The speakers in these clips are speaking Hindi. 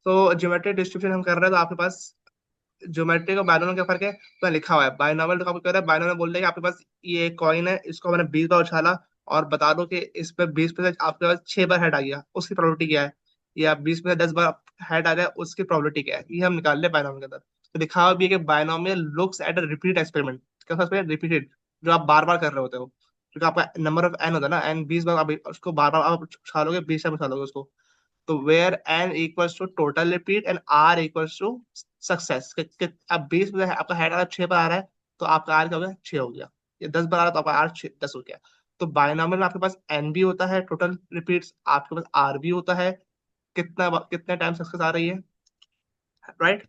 तो ज्योमेट्रिक डिस्ट्रीब्यूशन हम कर रहे हैं, तो आपके पास ज्योमेट्रिक और बायनोमियल का फर्क है, तो लिखा हुआ है बायनोमियल। तो आपको कह रहा है बायनोमियल बोल देगा आपके पास ये कॉइन है, इसको मैंने 20 बार उछाला और बता दो कि इस पे 20% आपके पास 6 बार हेड आ गया, उसकी प्रोबेबिलिटी क्या है, या 20% 10 बार हेड आ जाए उसकी प्रोबेबिलिटी क्या है, ये हम निकाल ले बायनोमियल के अंदर। तो लिखा हुआ भी है कि binomial looks at a repeat experiment, क्या रिपीटेड, जो आप बार बार कर रहे होते हो, क्योंकि आपका नंबर ऑफ एन होता है ना, एन 20 बार, आप उसको बार बार आप उछालोगे, 20 टाइम उछालोगे उसको। तो where n equals to total repeat and r equals to success. अब 20 में आपका हेड आ रहा है, 6 बार आ रहा है, तो आपका आर क्या हो गया, 6 हो गया। ये 10 बार आ रहा है, तो आपका आर 10 हो गया। तो बायनॉमियल में आपके पास एन भी होता है टोटल रिपीट्स, आपके पास आर भी होता है, कितने टाइम सक्सेस आ रही है, राइट।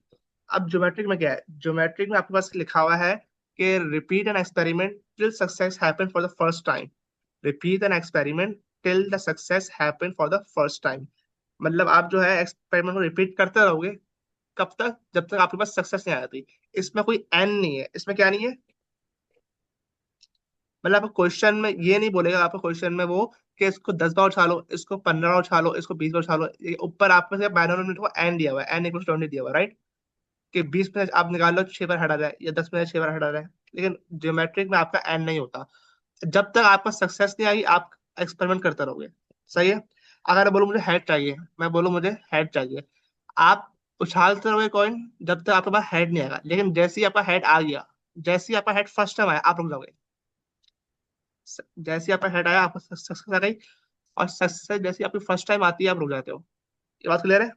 अब ज्योमेट्रिक में क्या है, ज्योमेट्रिक में आपके पास लिखा हुआ है कि repeat an experiment till success happen for the first time. Repeat an experiment till the success happen for the first time. मतलब आप जो है एक्सपेरिमेंट को रिपीट करते रहोगे, कब तक, जब तक आपके पास सक्सेस नहीं आ जाती। इसमें कोई एन नहीं है, इसमें क्या नहीं है, मतलब आपको क्वेश्चन में ये नहीं बोलेगा, आपको क्वेश्चन में वो कि इसको 10 बार उछालो, इसको 15 बार उछालो, इसको 20 बार उछालो। ये ऊपर आपके से बायनोमियल को एन दिया हुआ है, एन इक्वल 20 दिया हुआ है, राइट। कि 20 में आप निकाल लो 6 बार हटा जाए, या 10 में 6 बार हटा जाए। लेकिन ज्योमेट्रिक में आपका एन नहीं होता, जब तक आपको सक्सेस नहीं आई आप एक्सपेरिमेंट करते रहोगे, सही है। अगर मैं बोलूँ मुझे हेड चाहिए, मैं बोलूँ मुझे हेड चाहिए, आप उछालते रहोगे कॉइन जब तक आपके पास हेड नहीं आएगा। लेकिन जैसे ही आपका हेड आ गया, जैसे ही आपका हेड फर्स्ट टाइम आया, आप रुक जाओगे। जैसे ही आपका हेड आया, आपको सक्सेस आ गई, और सक्सेस जैसे ही आपकी फर्स्ट टाइम आती है, आप रुक जाते हो। ये बात क्लियर है।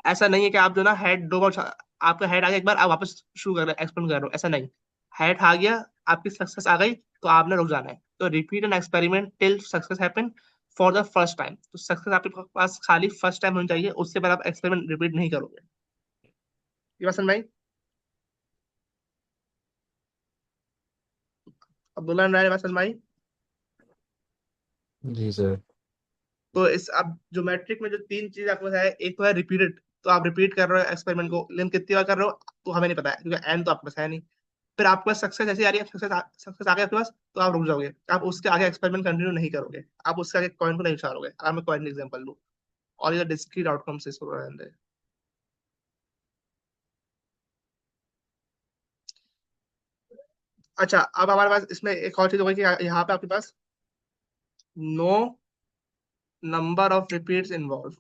ऐसा नहीं है कि आप जो ना हेड 2 बार आपका हेड आ गया एक बार, आप वापस शुरू कर रहे एक्सपेरिमेंट कर रहे हो, ऐसा नहीं। हेड आ गया, आपकी सक्सेस आ गई, तो आपने रुक जाना है। तो repeat an experiment till success happen for the first time. तो सक्सेस आपके पास खाली फर्स्ट टाइम होनी चाहिए, उससे बाद आप एक्सपेरिमेंट रिपीट नहीं करोगे। ये बात समझ में आई। अब्दुल्ला ने बात समझ में आई। जी सर। तो इस अब ज्योमेट्रिक में जो तीन चीज आपको है, एक तो है रिपीटेड, तो आप रिपीट कर रहे हो एक्सपेरिमेंट को, लेकिन कितनी बार कर रहे हो तो हमें नहीं पता है, क्योंकि एन तो आपके पास है नहीं। फिर आपके पास सक्सेस ऐसी आ रही है, सक्सेस आ गया आपके पास, तो आप रुक जाओगे, आप उसके आगे एक्सपेरिमेंट कंटिन्यू नहीं करोगे, आप उसके आगे कॉइन को नहीं उछालोगे। अगर मैं कॉइन एग्जांपल लूं, और ये डिस्क्रीट आउटकम से इसको रहने दे। अच्छा, अब हमारे पास इसमें एक और चीज होगी कि यहाँ पे आपके पास no number of repeats involve.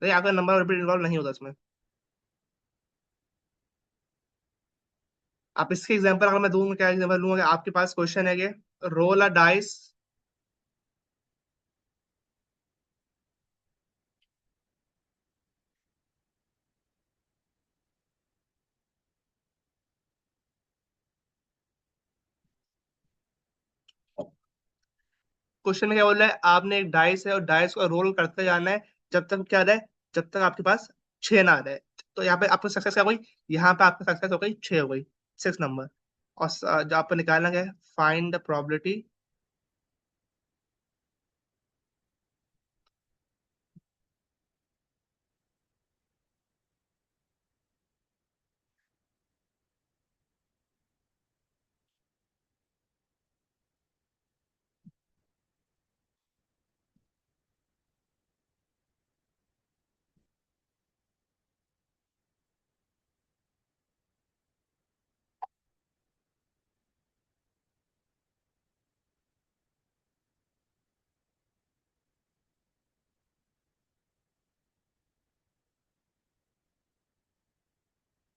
नहीं, आपका नंबर ऑफ रिपीट इन्वॉल्व नहीं होता इसमें। आप इसके एग्जांपल अगर मैं दूंगा, क्या एग्जांपल लूंगा, कि आपके पास क्वेश्चन है कि रोल अ डाइस। क्वेश्चन में क्या बोल रहा है, आपने एक डाइस है और डाइस को रोल करते जाना है, जब तक क्या रहा है, जब तक आपके पास 6 ना आ रहे। तो यहाँ पे आपको सक्सेस क्या हो गई, यहाँ पे आपका सक्सेस हो गई 6 हो गई, 6 नंबर। और जो आपको निकालना क्या है, फाइंड द प्रोबेबिलिटी।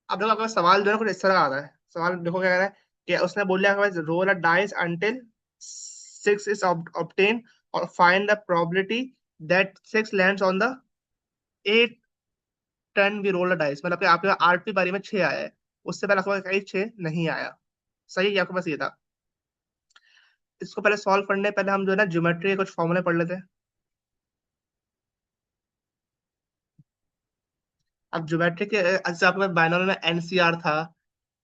अब देखो आपका सवाल जो है कुछ इस तरह आ रहा है, सवाल देखो क्या कह रहा है, कि उसने बोल दिया roll a dice until 6 is obtain, और find the probability that 6 lands on the 8 turn we roll a dice. मतलब कि आपके 8वीं बारी में 6 आया है, उससे पहले आपके पास कहीं 6 नहीं आया। सही है, आपके पास ये था। इसको पहले सॉल्व करने पहले हम जो है ना ज्योमेट्री के कुछ फॉर्मूले पढ़ लेते हैं। अब ज्योमेट्री के जैसे आपके पास बाइनोमियल में एनसीआर था,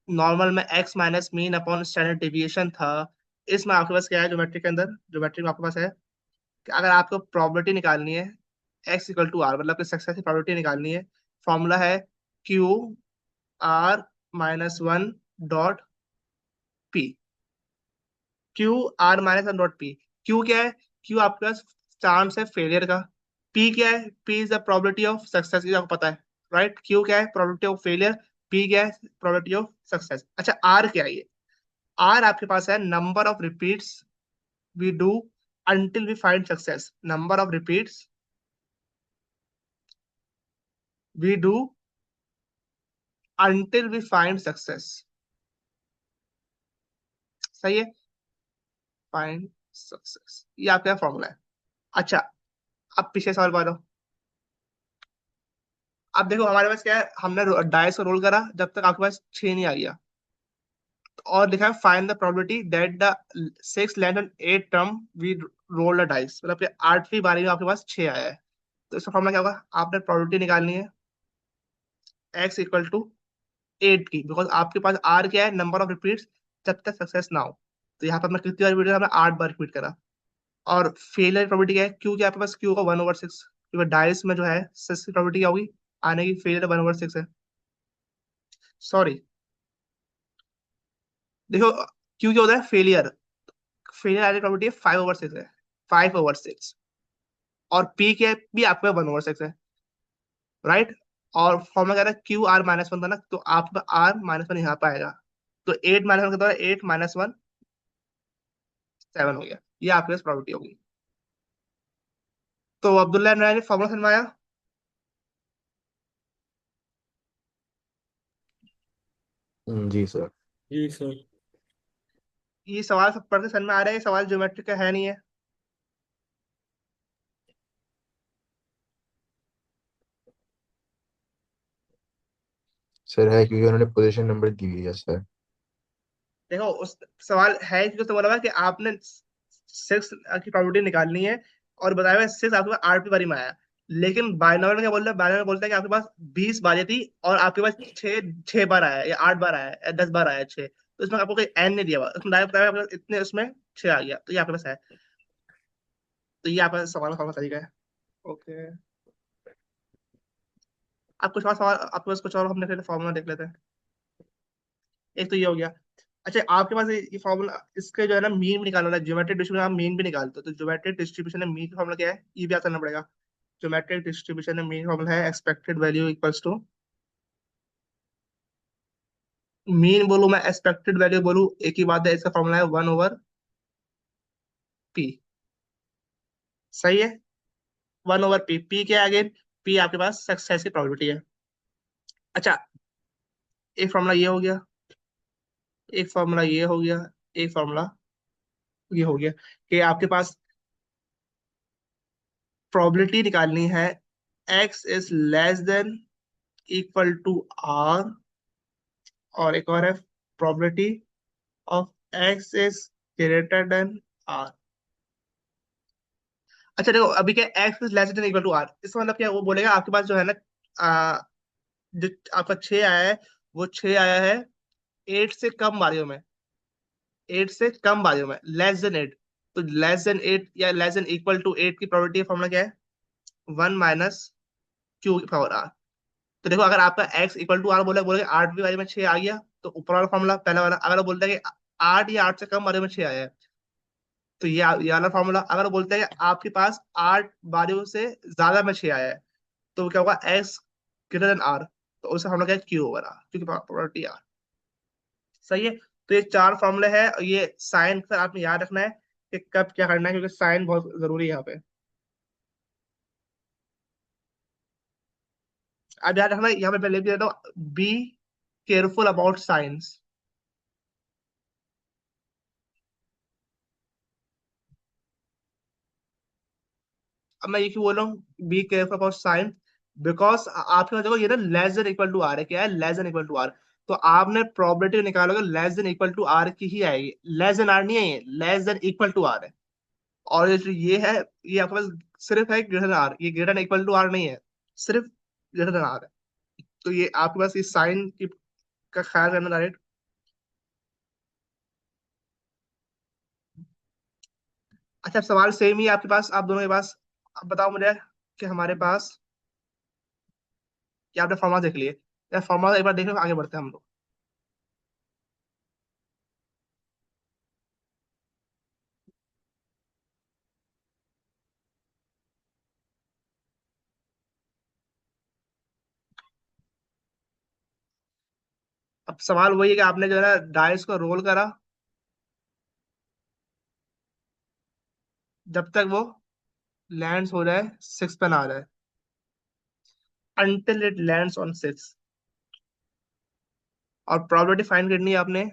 नॉर्मल में x minus mean upon standard deviation था। इसमें आपके पास क्या है, ज्योमेट्री के अंदर, ज्योमेट्री में आपके पास है कि अगर आपको प्रोबेबिलिटी निकालनी है, एक्स इक्वल टू आर, मतलब कि सक्सेस की प्रोबेबिलिटी निकालनी है, फॉर्मूला है Q R -1 dot P. Q R -1 dot P. Q क्या है? क्यू आपके पास चांस है फेलियर का। पी क्या है? P is the probability of success, ये आपको पता है, राइट? क्यू क्या है? Probability of failure. पी क्या है? Probability of success. अच्छा, आर क्या है? ये आर आपके पास है number of repeats we do until we find success, number of repeats we do until we find success। सही है? फाइंड सक्सेस, ये आपका फॉर्मूला है। अच्छा, अब पीछे सवाल पढ़ो। अब देखो हमारे पास क्या है, हमने डाइस को रोल करा जब तक आपके पास 6 नहीं आ गया, और लिखा है find the probability that the 6 land on 8 term we roll the dice, मतलब कि 8वीं बारी में आपके पास 6 आया है। तो इसका फॉर्मूला क्या होगा? आपने प्रोबेबिलिटी निकालनी है x = 8 की, बिकॉज आपके पास आर क्या है? नंबर ऑफ रिपीट्स जब तक सक्सेस ना हो। तो यहाँ पर हमने कितनी बार रिपीट करा? हमने 8 बार रिपीट करा। और फेलियर प्रोबेबिलिटी क्या है? क्यू क्या? आपके पास क्यू का 1/6, क्योंकि डाइस में जो है सक्सेस की प्रोबेबिलिटी क्या होगी आने की? फेलियर 1/6 है। सॉरी, देखो, क्यू क्या होता है? फेलियर। फेलियर आने की प्रोबेबिलिटी है 5/6 है, 5/6। और पी क्या है? पी आपके 1/6 है, राइट? और फॉर्मूला क्या था? Qr-1 था ना, तो आपका R-1 यहाँ पे आएगा। तो 8 - 1 कितना है? 8 - 1 7 हो गया। ये आपके पास प्रॉपर्टी होगी। तो अब्दुल्ला ने फॉर्मूला समझ में आया? जी सर। जी सर। ये सवाल सब पढ़ के समझ में आ रहा है? ये सवाल ज्योमेट्रिक का है नहीं है? सर है, क्योंकि उन्होंने पोजीशन नंबर दी हुई है सर। देखो, उस सवाल है कि तो बोला हुआ है कि आपने 6 की प्रोबेबिलिटी निकालनी है, और बताया हुआ 6 आपके पास 8वीं बारी में आया। लेकिन बायनोमियल में क्या बोल रहा है? बायनोमियल बोलता है कि आपके पास 20 बारी थी और आपके पास 6 बार आया, या 8 बार आया, या 10 बार आया 6। तो इसमें आपको कोई एन नहीं दिया हुआ, उसमें डायरेक्ट बताया हुआ है आपके पास इतने, उसमें 6 आ गया, तो ये आपके पास है। तो ये आपका सवाल का तरीका है। ओके, आप कुछ और सवाल आपके पास कुछ और हम देख लेते, फॉर्मूला देख लेते हैं। एक तो ये हो गया। अच्छा, आपके पास ये फॉर्मूला, इसके जो है ना मीन भी निकालना है। ज्योमेट्रिक डिस्ट्रीब्यूशन आप मीन भी निकालते हो, तो ज्योमेट्रिक डिस्ट्रीब्यूशन में मीन का फॉर्मूला क्या है? ये भी याद करना पड़ेगा। ज्योमेट्रिक डिस्ट्रीब्यूशन में मीन फॉर्मूला है expected value equals to, mean बोलूं मैं एक्सपेक्टेड वैल्यू बोलूं, एक ही बात है। इसका फॉर्मूला है 1/p। सही है? 1/p। पी क्या है अगेन? पी आपके पास सक्सेस की प्रोबेबिलिटी है। अच्छा, एक फॉर्मूला ये हो गया, एक फॉर्मूला ये हो गया, एक फॉर्मूला ये हो गया, कि आपके पास प्रोबेबिलिटी निकालनी है x is less than equal to r, और एक और है probability of x is greater than r। अच्छा देखो, अभी क्या x is less than equal to r, इसका मतलब क्या है? वो बोलेगा आपके पास जो है ना, आ, जो आपका 6 आया है, वो 6 आया है 8 से कम बारियों में, 8 से कम बारियों में, लेस देन 8। तो लेस देन 8 या लेस देन इक्वल टू 8 की प्रोबेबिलिटी फॉर्मूला क्या है? 1 - Q/r। तो देखो, अगर आपका x इक्वल टू आर बोले, बोले 8वीं बारी में 6 आ गया, तो ऊपर वाला फॉर्मूला पहला वाला। अगर वो बोलता है कि 8 या 8 से कम बारी में 6 आया है, तो ये वाला फॉर्मूला। अगर वो बोलता है कि आपके पास 8 बारियों से ज्यादा में 6 आया है, तो क्या होगा? x greater than r। तो उसका फॉर्मूला क्या है? Q/r, क्योंकि प्रॉपर्टी r। सही है? तो ये 4 फॉर्मूले हैं, और ये साइन का आपने याद रखना है कि कब क्या करना है, क्योंकि साइन बहुत जरूरी है यहाँ पे। अब याद रखना, यहाँ पे मैं लिख देता हूँ, बी केयरफुल अबाउट साइंस। अब मैं ये क्यों बोल रहा हूँ be careful about signs? Because आपके पास देखो, ये ना less than equal to are है। क्या है? Less than equal to r. तो आपने प्रोबेबिलिटी निकालोगे less than equal to r की ही आएगी, लेस देन आर नहीं है, ये less than equal to are है। और ये जो ये है, ये आपके पास सिर्फ है ग्रेटर देन आर, ये greater than equal to r नहीं है, सिर्फ ग्रेटर देन आर है। तो ये आपके पास इस साइन की का ख्याल करना डायरेक्ट। अच्छा, सवाल सेम ही है आपके पास, आप दोनों के पास। अब बताओ मुझे कि हमारे पास, कि आपने फॉर्मुला देख लिए या फॉर्मुला एक बार देख लो, आगे बढ़ते हैं हम लोग। अब सवाल वही है कि आपने जो है ना डाइस को रोल करा जब तक वो लैंड्स हो जाए 6 पे ना आ जाए, until it lands on 6। और प्रोबेबिलिटी फाइंड करनी है आपने,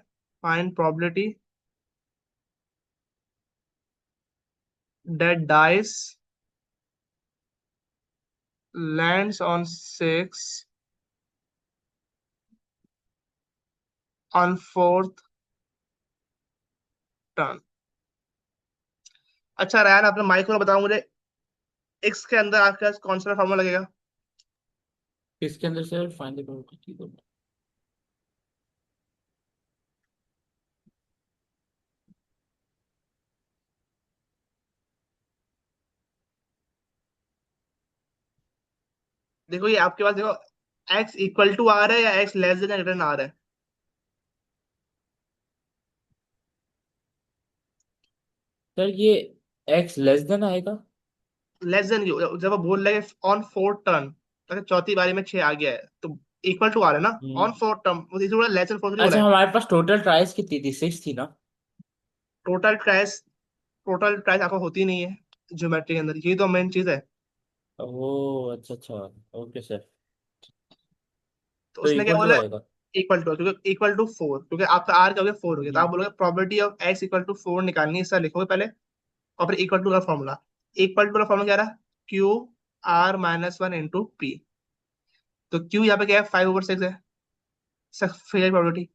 find probability that dice lands on 6 on fourth turn। अच्छा रयान, आपने माइक को बताओ मुझे, एक्स के अंदर आपके पास कौन सा फॉर्मूला लगेगा? इसके अंदर सर फाइंड द प्रोबेबिलिटी को। देखो ये आपके पास, देखो एक्स इक्वल टू आर है या x less then greater or है? सर ये एक्स लेस देन आएगा। लेस देन क्यों, जब वो बोल रहे ऑन फोर्थ टर्न, अगर चौथी बारी में 6 आ गया है तो इक्वल टू आर है ना, ऑन हम्म। फोर्थ टर्न, वो इसी बोला लेस देन फोर्थ बोला अच्छा, है। हमारे पास टोटल ट्राइस कितनी थी? 6 थी ना? टोटल प्राइस, टोटल प्राइस आपको होती नहीं है ज्योमेट्री के अंदर, यही तो मेन चीज है। ओह अच्छा अच्छा। Okay sir. तो तो उसने क्या इक्वल टू बोला, आएगा। इक्वल टू, क्योंकि इक्वल टू 4, क्योंकि आपका आर क्या हो गया 4 हो गया, तो आप हम्म। बोलोगे probability of x equal to 4 निकालनी है, इसका लिखोगे पहले, और फिर इक्वल टू का फॉर्मूला। इक्वल टू का फॉर्मूला क्या रहा, q r minus one into p. तो क्यू यहाँ पे क्या है, 5/6 है, फिर प्रोबेबिलिटी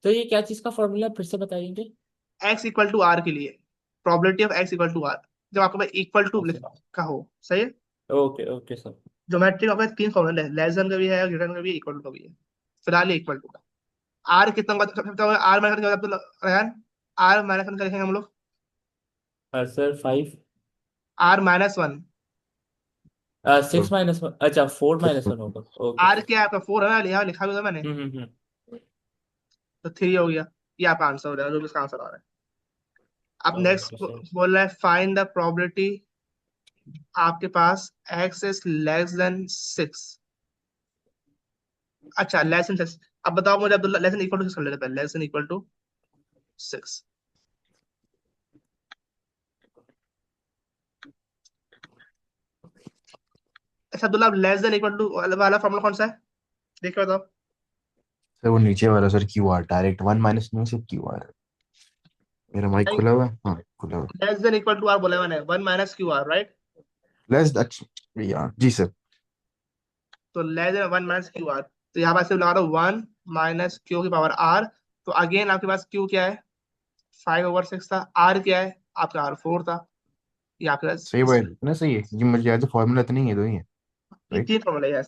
तो ये क्या चीज का फॉर्मूला फिर से बताएंगे? एक्स इक्वल टू आर के लिए, probability of x equal to r, जब आपके पास इक्वल टू अच्छा। का हो, सही है। Okay okay sir. ज्योमेट्री में आपके पास 3 फॉर्मूले हैं, लेस देन का भी है, ग्रेटर का भी है, इक्वल टू का भी है। फिलहाल इक्वल टू का आर कितना होगा, आर माइनस रैन, आर माइनस वन का लिखेंगे हम लोग, सर 5। Are minus one. 6 - 1, अच्छा 4 - 1 होगा। ओके आर सर। क्या है आपका 4 है ना, यहाँ लिखा भी था मैंने। हम्म। तो 3 हो गया, ये आपका आंसर हो जाएगा, जो भी इसका आंसर आ रहा है। अब नेक्स्ट ओके सर। बोल रहा है फाइंड द प्रोबेबिलिटी आपके पास एक्स इज लेस देन 6। अच्छा लेस देन 6, अब बताओ मुझे Abdullah, less than equal to 6 कर लेते हैं पहले, लेस देन इक्वल टू 6। अच्छा अब्दुल्ला, अब लेस देन इक्वल टू वाला फॉर्मूला कौन सा है, देखो बताओ। सर वो नीचे वाला sir, Q R direct, one minus नहीं, सिर्फ क्यू आर। मेरा माइक नहीं, खुला हुआ है, हाँ खुला हुआ less than equal to r बोला है मैंने, one minus q r, right. है। लेस अच्छा यार जी सर। तो less than one minus q r, तो यहाँ पास सिर्फ लगा दो वन माइनस क्यू की पावर आर। तो अगेन आपके पास क्यू क्या है, 5/6 था, आर क्या है आपका, आर 4 था। ये आपके पास सही बात ना, सही है, ये मुझे याद है, फॉर्मूला इतना ही है, दो ही है। ये राइट। 3 फॉर्मूला है।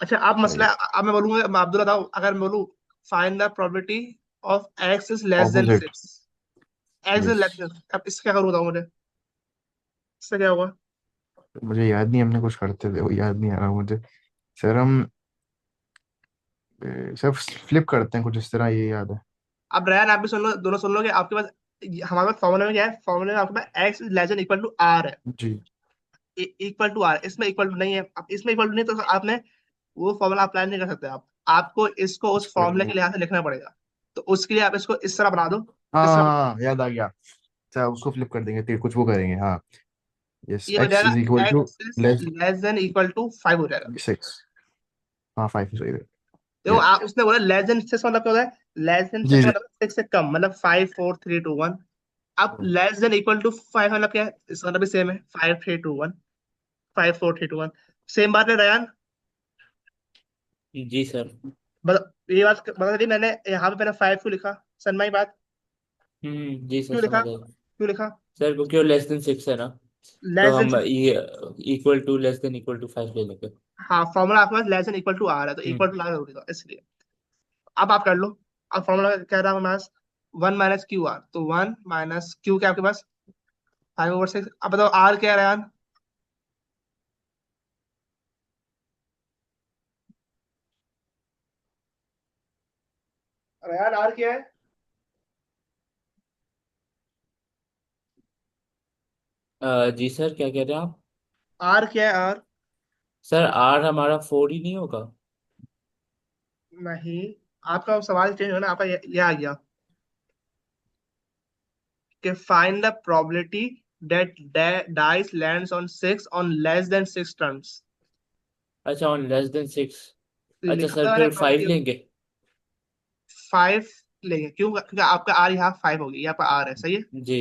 अच्छा आप मसला, सही। अब मैं बोलूंगा, मैं अब्दुल बताओ, अगर मैं बोलूँ find the probability of x is less then opposite. 6, x is yes. Less than, अब इससे क्या करूँ बताओ मुझे, इससे क्या होगा? मुझे याद नहीं, हमने कुछ करते थे, वो याद नहीं आ रहा मुझे। सर हम सर फ्लिप करते हैं कुछ इस तरह, ये याद है। अब रैन आप भी सुन लो, दोनों सुन लो कि आपके पास, हमारे पास फॉर्मूला में क्या है, फॉर्मूला में आपके पास x is less than equal to are है, जी। इक्वल टू आर, इसमें इक्वल टू नहीं है। अब इसमें इक्वल टू नहीं तो आपने वो फॉर्मूला अप्लाई नहीं कर सकते आप, आपको इसको उस फॉर्मूले के सर लिहाज से लिखना पड़ेगा। तो उसके लिए आप इसको इस तरह बना दो, हाँ इस हाँ तरह। हाँ, याद आ गया। अच्छा उसको फ्लिप कर देंगे, कुछ वो करेंगे, हाँ। यस, ये हो एक्स जाएगा is equal to x is less less than equal to 5 हो जाएगा। 6। हाँ 5 सही है। देखो या आप, उसने बोला लेस देन 6 मतलब क्या होता है, लेस देन जी 6 जी। मतलब 6 से कम, मतलब 5 4 3 2 1। अब लेस देन इक्वल टू 5 मतलब क्या है, इसका मतलब भी सेम है, 5 3 2 1, 5 4 3 2 1। सेम बात है रयान। जी सर। ये बात बता दी मैंने, यहाँ पे मैंने 5 क्यों लिखा, सनमाई बात, जी सर क्यों लिखा, समझ आया। क्यों लिखा? सर क्योंकि वो लेस देन 6 है ना, तो लेस देन हम 6, ये equal to less than equal to 5 ले लेंगे। हाँ फॉर्मूला आपके पास लेस देन इक्वल टू आ रहा है, तो इक्वल हम्म। टू लाना जरूरी था इसलिए। अब आप कर लो, अब फॉर्मूला कह रहा हूँ मैं, वन माइनस क्यू आर, तो वन माइनस क्यू क्या आपके पास, 5/6। अब बताओ आर क्या है रयान, रयान आर क्या है? जी सर क्या कह रहे हैं आप? आर क्या है आर? सर आर हमारा 4 ही नहीं होगा? नहीं, आपका सवाल चेंज हो ना, आपका ये आ गया कि find the probability that dice lands on six on less then six turns. अच्छा, ऑन लेस देन 6। अच्छा लिखा सर, था मैंने फिर 5 प्रॉपर्टी। लेंगे। 5 लेंगे, क्यों? क्योंकि आपका आर यहाँ 5 होगी, यहाँ पर आर है, सही है। जी।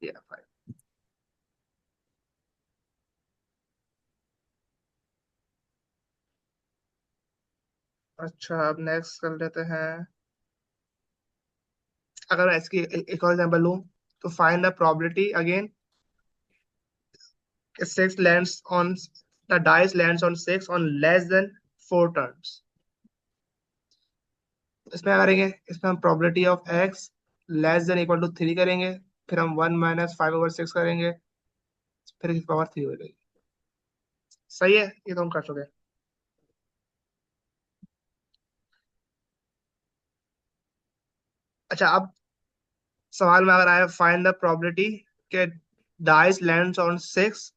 ये 5। अच्छा, अब नेक्स्ट कर लेते हैं। अगर मैं इसकी एक और एग्जांपल लूं, तो find the probability again, six lands on the dice lands on six on less than 4 turns. इसमें क्या करेंगे, इसमें हम probability of x less than equal to 3 करेंगे, फिर हम 1 - 5/6 करेंगे, फिर इसकी पावर 3 हो जाएगी। सही है, ये तो हम कर चुके हैं। अच्छा, अब सवाल में अगर आया फाइंड द प्रोबेबिलिटी के dice lands on six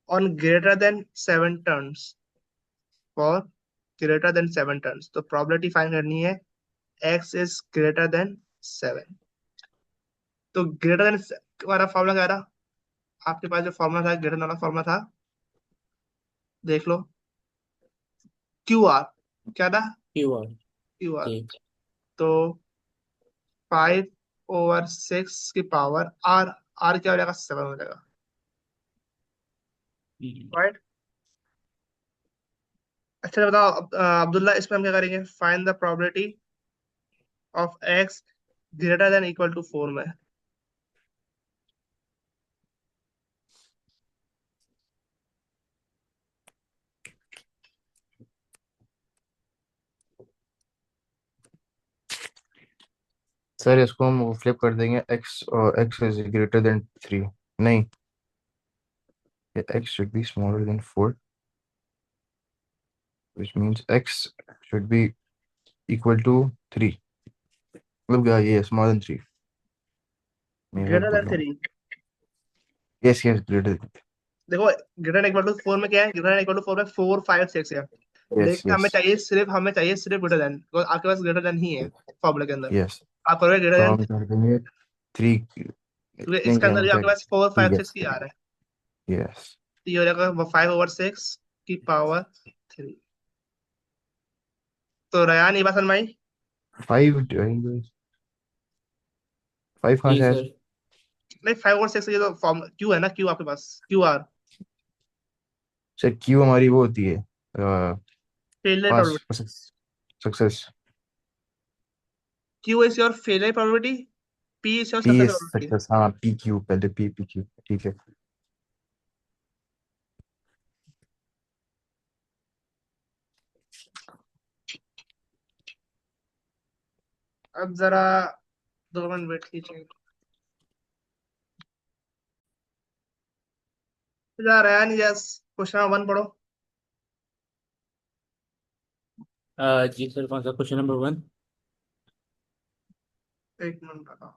on greater than 7 turns, for greater than 7 turns, तो प्रोबेबिलिटी फाइंड करनी है एक्स इज ग्रेटर देन 7। तो ग्रेटर देन वाला फॉर्मूला क्या था? आपके पास जो फॉर्मूला था, ग्रेटर वाला फॉर्मूला था, देख लो, क्यू आर। क्या था? Q1। Q R. जी। तो 5/6 की पावर आर, आर क्या हो जाएगा? 7 हो जाएगा, राइट। अच्छा बताओ अब्दुल्ला, इसमें हम क्या करेंगे? Find the probability of x greater than equal to 4 में। सर इसको हम फ्लिप कर देंगे, x x is greater than 3। नहीं, x should be smaller than 4, which means x should be equal to 3। मतलब ये स्मॉलर देन 3, मैं गलत ग्रेटर बोल देन रहा हूँ। 3। Yes yes, greater. देखो, ग्रेटर देन इक्वल टू 4 में क्या है? ग्रेटर देन इक्वल टू 4 में 4 5 6 है। यस लेकिन यस हमें चाहिए सिर्फ ग्रेटर देन, आपके पास ग्रेटर देन ही है फॉर्मूले के अंदर। यस। आप करोगे ग्रेटर तो देन, हम कर देंगे 3, क्योंकि नहीं इसके क्या अंदर भी बोलते आपके हैं, पास 4 5 ठीक है 6 की आ रहा है। यस। तो ये हो जाएगा 5/6 की पावर 3। तो रयान, ये बात समझ में आई? 5, 5 कहाँ जी से आया? सर। नहीं, 5/6 ये तो फॉर्म क्यू है ना, क्यू आपके पास क्यू आर, सर क्यू हमारी वो होती है failure pass probability. Success. Q is your failure probability, P is your P success is probability. Success, हाँ पी क्यू, पहले पी पी क्यू, ठीक है। अब जरा 2 मिनट वेट कीजिए। जा रयान, यस, क्वेश्चन 1 पढ़ो। जी सर, कौन सा क्वेश्चन नंबर 1? एक मिनट बताओ।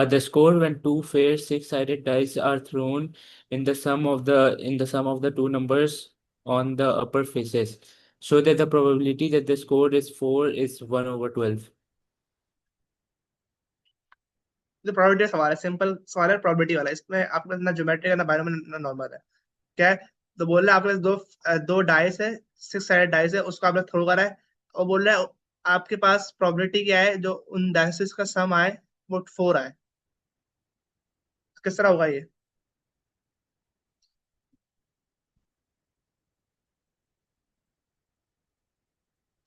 The score when two fair six-sided dice are thrown in the sum of the two numbers on the upper faces, so that the probability that the score is 4 is 1/12. जो प्रोबेबिलिटी सवाल है, सिंपल सवाल है, प्रोबेबिलिटी वाला। इसमें आपके पास ना ज्योमेट्रिक है ना बायनोमियल ना नॉर्मल है। क्या है? तो बोल रहा है आपके पास दो डाइस है, 6 साइडेड डाइस है, उसको आपने थ्रो करा है, और बोल रहा है आपके पास प्रोबेबिलिटी क्या है जो उन डाइसेस का सम आए वो 4 आए। किस तरह होगा ये?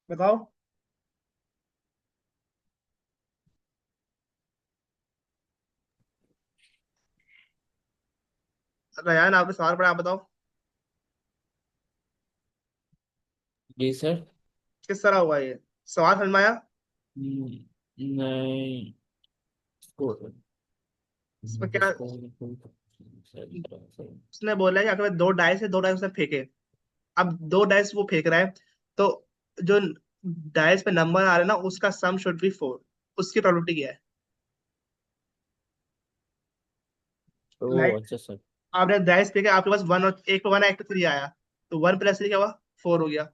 बताओ। रयान, आपने सवाल पढ़ा, आप बताओ जी सर। किस तरह होगा ये? सवाल समझ में आया? नहीं, score इसमें the क्या, score उसने बोला है कि आपके पास दो डाइस है, दो डाइस उसने फेंके। अब दो डाइस वो फेंक रहा है, तो जो डाइस पे नंबर आ रहे हैं ना, उसका सम शुड बी 4। उसकी प्रोबेबिलिटी क्या है? Oh right. अच्छा सर। आपने डाइस पे आपके पास वन और एक पे वन है, एक पे थ्री आया, तो वन प्लस थ्री क्या हुआ, फोर हो गया।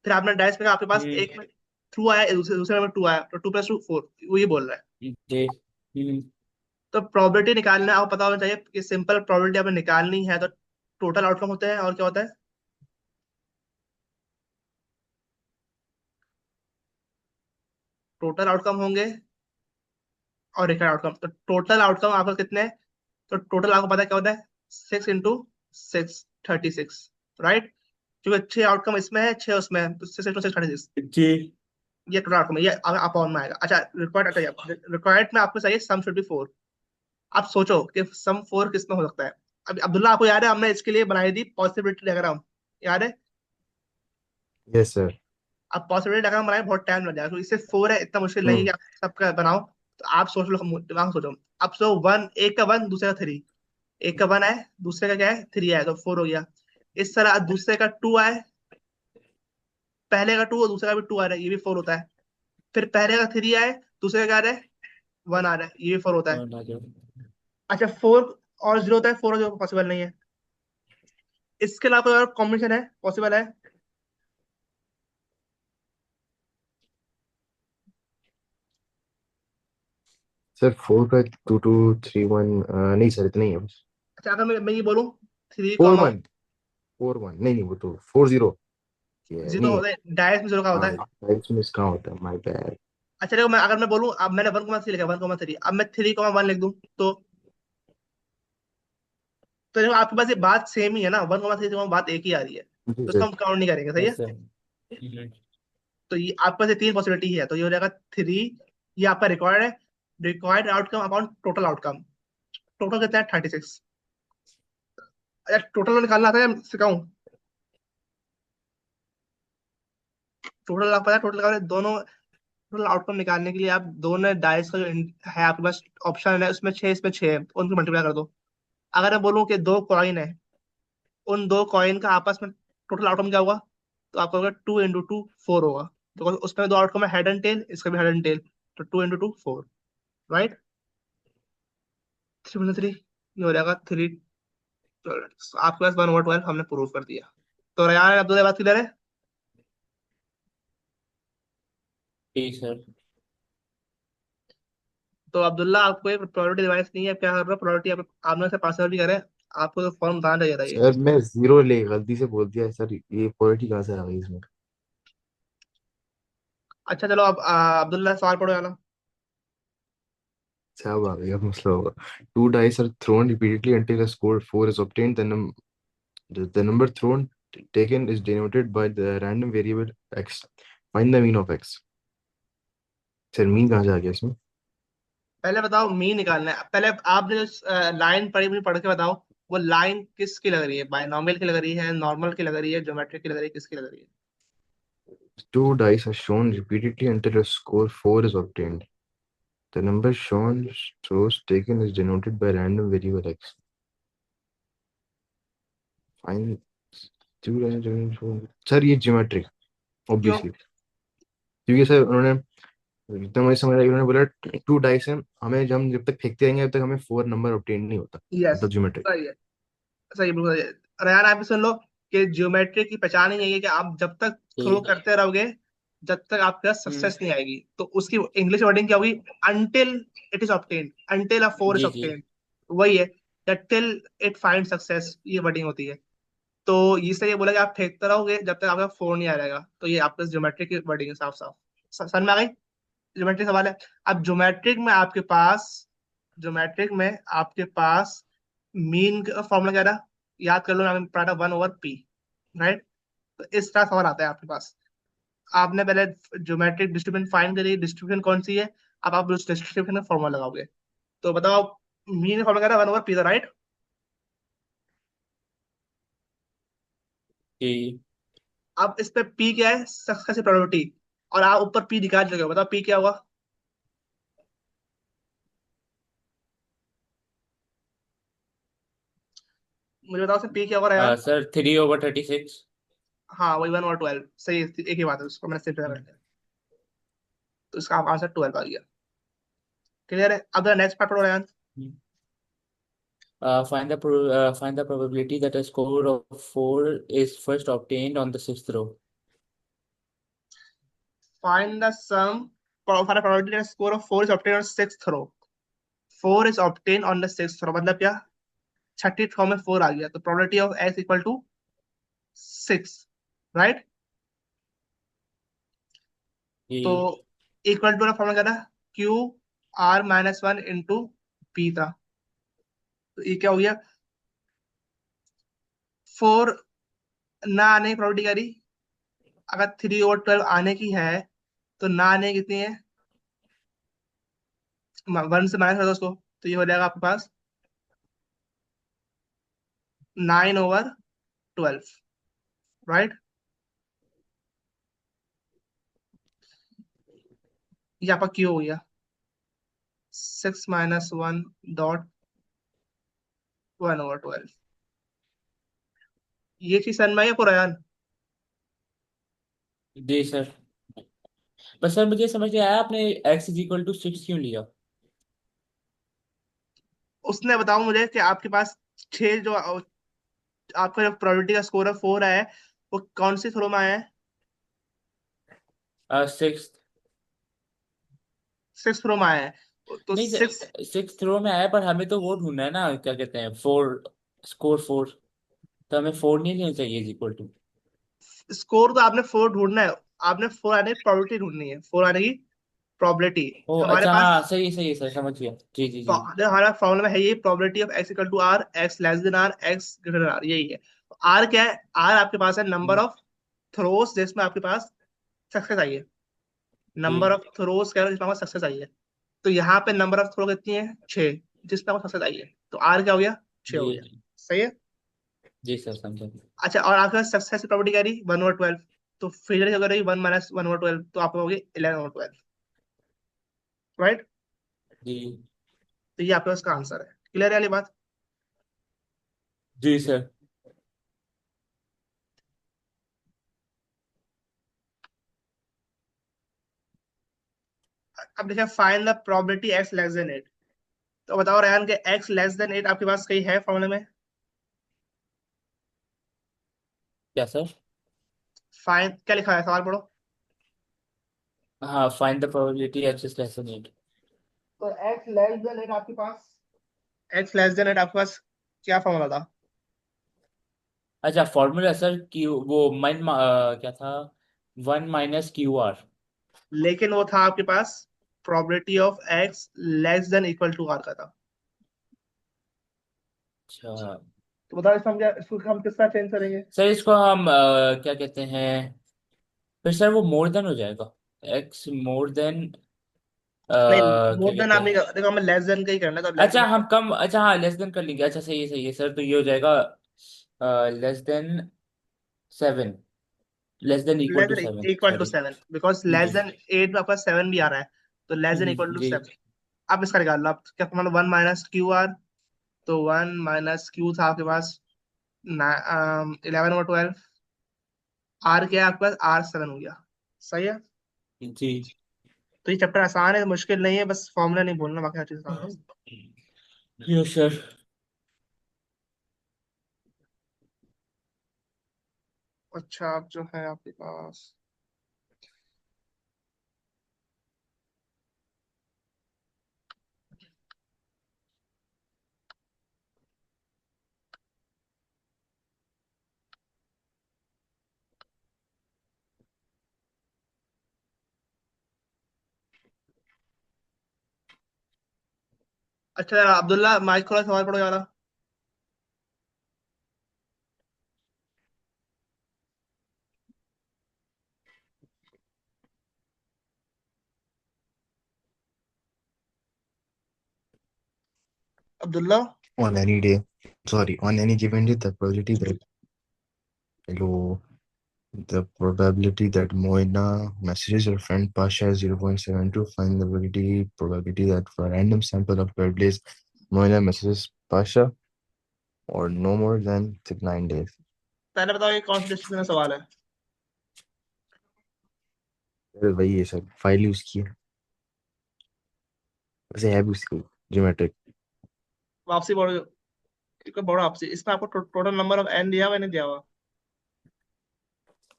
फिर आपने डाइस पे आपके पास हम्म एक में थ्रू आया, दूसरे दूसरे में टू आया, तो टू प्लस टू फोर, वो ये बोल रहा है। जी तो प्रोबेबिलिटी निकालना आपको पता होना चाहिए कि सिंपल प्रोबेबिलिटी आपने निकालनी है तो टोटल आउटकम होते हैं, और क्या होता है, टोटल आउटकम होंगे और रिकॉर्ड आउटकम। तो टोटल आउटकम आपका कितने हैं, तो टोटल आपको पता है क्या होता है, 6 इंटू 6, 36, राइट। क्योंकि 6 आउटकम इसमें है, 6 उसमें है, तो 6 इंटू 6 36, जी ये टोटल आउटकम है, ये अपॉन में आएगा। अच्छा, रिक्वायर्ड में आपको चाहिए सम शुड बी 4। आप सोचो कि सम 4 किस में हो सकता है। अभी अब्दुल्ला, आपको याद है हमने इसके लिए बनाई थी पॉसिबिलिटी डायग्राम, याद है। Yes sir. अब पॉसिबिलिटी डायग्राम बनाए बहुत टाइम लग जाएगा, तो इससे 4 है, इतना मुश्किल नहीं है कि हम्म। आप सबका बनाओ। तो आप सोच लो, दिमाग सोचो। अब सो वन, एक का वन, दूसरे का थ्री, एक का वन है, दूसरे का क्या है, थ्री है, तो फोर हो गया। इस तरह दूसरे का टू आए, पहले का टू और दूसरे का भी टू आ रहा है, ये भी फोर होता है। फिर पहले का थ्री आए, दूसरे का क्या आ रहा है, वन आ रहा है, ये भी फोर होता है। और आ जाओ। अच्छा, फोर और जीरो होता है, फोर और जीरो पॉसिबल नहीं है। इसके अलावा कोई और कॉम्बिनेशन है पॉसिबल है। सर 4 का 2 2 3 1, नहीं सर इतना ही है बस। अच्छा, अगर मैं ये बोलूँ थ्री 4 कॉमा 1 4 1, नहीं नहीं वो तो 4 0 ये जीरो नहीं है। होता है, डायरेक्ट में जीरो का होता हाँ है। टाइप्स में इसका होता है, माय बैड। अच्छा देखो, मैं अगर मैं बोलूँ, अब मैंने 1,3 लिखा, 1,3, अब मैं 3,1 लिख दूं, तो देखो आपके पास ये बात सेम ही है ना, 1,3 बात एक ही आ रही है, जी तो इसको सर। हम काउंट नहीं करेंगे, सही है। यस सर तो ये आपके पास ये तीन पॉसिबिलिटी है, तो ये हो जाएगा थ्री, ये आपका रिक्वायर्ड है, required outcome upon total outcome. Total कितना है, 36। अच्छा, टोटल निकालना आता है या सिखाऊं। टोटल आप पता है, टोटल का दोनों, टोटल आउटकम निकालने के लिए आप दोनों डाइस का जो है आपके पास ऑप्शन है, उसमें छह, इसमें छह है, उनको मल्टीप्लाई कर दो। अगर मैं बोलूँ कि दो कॉइन है, उन दो कॉइन का आपस में टोटल आउटकम क्या होगा, तो आपका होगा 2 इंटू 2 4 होगा, तो उसमें दो आउटकम है, हेड एंड टेल, इसका भी हेड एंड टेल, तो 2 इंटू 2 4, राइट। 3 3, ये हो जाएगा थ्री। आपके पास 1/12 हमने प्रूव कर दिया। तो रेयान अब्दुल्ला बात किधर है। जी सर तो अब्दुल्ला, आपको एक प्रायोरिटी डिवाइस नहीं है, क्या कर रहा है, प्रायोरिटी आपने से पास भी करे, आपको तो फॉर्म बताना चाहिए था ये। सर मैं 0 ले गलती से बोल दिया सर, ये पॉलिटी कहाँ से आ गई इसमें। अच्छा चलो, अब अब्दुल्ला सवाल पढ़ो यार। अच्छा अब आ गया मसला होगा। 2 dice are thrown repeatedly until a score 4 is obtained. The number thrown taken is denoted by the random variable x. Find the mean of x. Sir mean कहाँ से आ गया इसमें। पहले बताओ मीन निकालना है, पहले आपने जो लाइन पढ़ी मुझे पढ़ के बताओ, वो लाइन किसकी लग रही है, बायनॉमियल की लग रही है, नॉर्मल की लग रही है, ज्योमेट्रिक की लग रही है, किसकी लग रही है। 2 dice are shown repeatedly until a score 4 is obtained. The number shown throws taken is denoted by random variable x. Find 2 dice. Sir ये ज्योमेट्रिक क्यों। ऑब्वियसली, क्योंकि सर उन्होंने जितना मुझे समझ आया उन्होंने बोला 2 dice है, हमें जब जब तक फेंकते रहेंगे तब तक हमें 4 नंबर ऑब्टेन नहीं होता, यस, मतलब ज्योमेट्रिक। सही है, सही है, बिल्कुल सही है। रेहान, आप भी सुन लो कि ज्योमेट्री की पहचान ही यही है कि आप जब तक थ्रो जी करते रहोगे, जब तक आपके पास हम्म सक्सेस नहीं आएगी, तो उसकी इंग्लिश वर्डिंग क्या होगी, until it is obtained, until a four is जी जी ऑब्टेन्ड, वही है, टिल इट फाइंड सक्सेस, ये वर्डिंग होती है। तो इससे ये बोला कि आप फेंकते रहोगे जब तक आपका फोर नहीं आ जाएगा, तो ये आपके ज्योमेट्रिक की वर्डिंग है, साफ साफ समझ में आ गई। ज्योमेट्रिक सवाल है। अब ज्योमेट्रिक में आपके पास मीन का फॉर्मूला क्या था, याद कर लो, पढ़ा 1/p, राइट। तो इस तरह सवाल आता है आपके पास। आपने पहले ज्योमेट्रिक डिस्ट्रीब्यूशन फाइंड करी, डिस्ट्रीब्यूशन कौन सी है, अब आप उस डिस्ट्रीब्यूशन का फॉर्मूला लगाओगे। तो बताओ, मीन का फॉर्मूला क्या था, 1/p था, राइट। जी अब इस पे p क्या है, सक्सेस की प्रोबेबिलिटी, और आप ऊपर p निकाल चुके हो, बताओ p क्या होगा। मुझे बताओ p क्या होगा यार। सर 3/36 हाँ, वही 1/12, सही है, एक ही बात है, उसको मैंने सिर्फ कर दिया, तो इसका आंसर 12 आ गया। क्लियर है। अब नेक्स्ट पार्ट पढ़ो यार। Find the probability that a score of 4 is first obtained on the sixth row. Find the sum for a probability that a score of 4 is obtained on sixth row. 4 is obtained on the sixth row मतलब क्या, छठी रो में 4 आ गया, तो probability of x equal to 6, right? तो जी इक्वल टू का फॉर्मूला क्या था, q r minus one into p था। तो ये क्या हो गया, 4 ना आने की प्रोबेबिलिटी क्या रही, अगर 3/12 आने की है तो ना आने की कितनी है, 1 से माइनस कर दो उसको, तो ये हो जाएगा आपके पास 9/12, राइट? ये आपका क्यू हो गया 6 - 1 .1/12। ये चीज समझ में आई आपको रयान? जी सर। पर सर मुझे समझ नहीं आया, आपने x इज इक्वल टू 6 क्यों लिया? उसने बताओ मुझे कि आपके पास छह जो आपका जो प्रोबेबिलिटी का स्कोर है 4 आया है, वो कौन सी थ्रो में आया है? 6। 6 थ्रो में आया है, तो नहीं 6 सर, 6 रो में आया, पर हमें तो वो ढूंढना है ना, क्या कहते हैं, 4, स्कोर 4। तो हमें 4 नहीं लेना चाहिए इज इक्वल टू। स्कोर तो आपने 4 ढूंढना है, आपने 4 आने की प्रोबेबिलिटी ढूंढनी है, 4 आने की प्रोबेबिलिटी ओ हमारे अच्छा, पास। हाँ सही है सर, समझ गया। जी जी जी। हमारा फॉर्मूला है ये, probability of x equal to r, x less than r, x greater than r, यही है। आर क्या है, आर आपके पास है नंबर हम्म, ऑफ थ्रोस जिसमें आपके पास सक्सेस आई है, नंबर जी ऑफ थ्रोस कह रहे हो जिसमें आपको सक्सेस आई है। तो यहाँ पे नंबर ऑफ थ्रो कितनी है, 6, जिसमें आपको सक्सेस आई है, तो आर क्या हो गया, 6 हो गया। जी सही है। जी सर, समझा। अच्छा, और आपके पास सक्सेस की प्रोबेबिलिटी क्या रही, 1/12, तो फिर क्या रही, 1 - 1/12, तो आपको होगी 11/12, राइट? जी तो ये आपके पास का आंसर है, क्लियर है वाली बात? जी सर। अब देखिए, find the probability x less then 8। तो बताओ रैन के एक्स लेस देन 8 आपके पास कहीं है फॉर्मूले में? क्या सर? फाइंड क्या लिखा है, सवाल पढ़ो। हाँ, find the probability x is less then 8। तो एक्स लेस देन 8 आपके पास, एक्स लेस देन 8 आपके पास क्या फॉर्मूला था? अच्छा, फॉर्मूला सर, क्यू वो क्या था, 1 माइनस क्यू आर। लेकिन वो था आपके पास probability of x less than equal to R का था। अच्छा तो बताओ इसको हम किस तरह चेंज करेंगे? सर, इसको हम क्या कहते हैं, फिर सर वो मोर देन हो जाएगा, एक्स मोर देन, नहीं, क्या मोर देन कहते आप नहीं हैं, देखो, हमें लेस देन का ही करना है, तो लेस अच्छा देन। हम कम, अच्छा हाँ लेस देन कर लेंगे। अच्छा सही है सर, तो ये हो जाएगा less than 7, less than equal less to than 7, equal to sorry. 7, because less जी देन 8 में आपका 7 भी आ रहा है, तो लेस देन इक्वल टू जी 7। आप इसका निकाल लो, आप क्या, 1 - क्यू आर, तो 1 - क्यू था आपके पास 11/12। आर क्या है आपके पास, R7 हो गया। सही है। जी तो ये चैप्टर आसान है, मुश्किल नहीं है, बस फॉर्मूला नहीं भूलना, बाकी हर चीज आसान है। Yes sir. अच्छा, आप जो है आपके पास, अच्छा अब्दुल्ला माइक थोड़ा सवाल पढ़ो यार। Abdullah, On any day, sorry, on any given day, the probability that hello, the probability that Moina messages her friend Pasha is 0.72. Find the probability that for a random sample of 12 days, Moina messages Pasha or no more than 9 days. पहले बताओ ये कौन सी डिस्ट्रिक्ट में सवाल है? अरे वही है सर, फाइल यूज की है, वैसे है भी उसकी ज्योमेट्रिक। वापसी पढ़ो। कोई बड़ा ऑप्शन इसमें आपको टोटल नंबर ऑफ एन दिया हुआ नहीं दिया हुआ।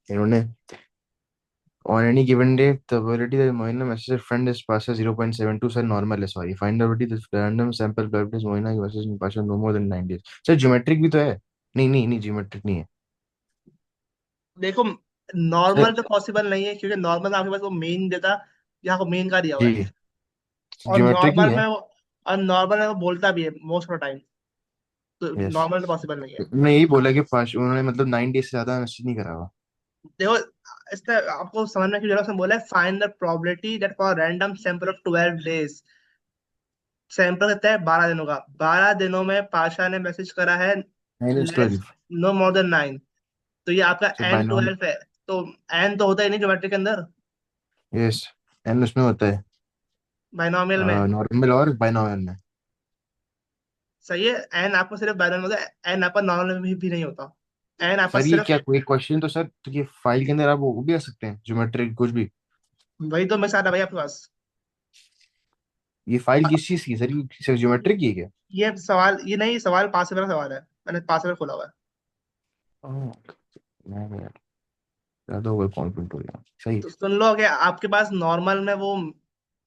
इन्होंने on any given day the probability that Moina messages a friend is Pasha 0.72 sir normal है sorry find the probability that random sample probability is Moina messages in Pasha no more than 9 days sir geometric भी तो है। नहीं नहीं नहीं ज्योमेट्रिक नहीं है देखो सर। नॉर्मल तो पॉसिबल नहीं है, क्योंकि नॉर्मल आपके पास वो मेन देता, यहाँ को मेन का दिया हुआ है। जी और ज्योमेट्रिक नहीं नॉर्मल है। में और नॉर्मल में वो बोलता भी है मोस्ट ऑफ द टाइम, तो यस नॉर्मल तो पॉसिबल नहीं है। मैं यही बोला कि पाश उन्होंने मतलब 9 डेज से ज्यादा मैसेज नहीं करा हुआ। देखो इसका आपको समझने की जरूरत है, बोला है find the probability that for random sample of 12 days, sample कितना है 12 दिनों का, 12 दिनों में पाशा ने मैसेज करा है minus less 12 no more than 9, तो ये आपका सर एन बायनॉम 12 है। तो एन तो होता ही नहीं ज्योमेट्री के अंदर, यस एन उसमें होता है बाइनोमियल में। नॉर्मल और बायनॉमियल में। सही है, एन आपको सिर्फ बाइनोमियल होता है, एन आपका नॉर्मल में भी नहीं होता। एन आपका सर ये सिर्फ, क्या कोई क्वेश्चन तो सर तो ये फाइल के अंदर आप वो भी आ सकते हैं ज्योमेट्रिक कुछ भी। वही तो मैं चाह रहा भाई आपके पास। ये फाइल किस चीज की सर ये सिर्फ ज्योमेट्रिक की है क्या? ये सवाल, ये नहीं सवाल पास वाला सवाल है, मैंने पास में खोला हुआ है। ओह, मैं ज्यादा ओवर कॉन्फिडेंट हो गया सही। तो सुन लो कि आपके पास नॉर्मल में वो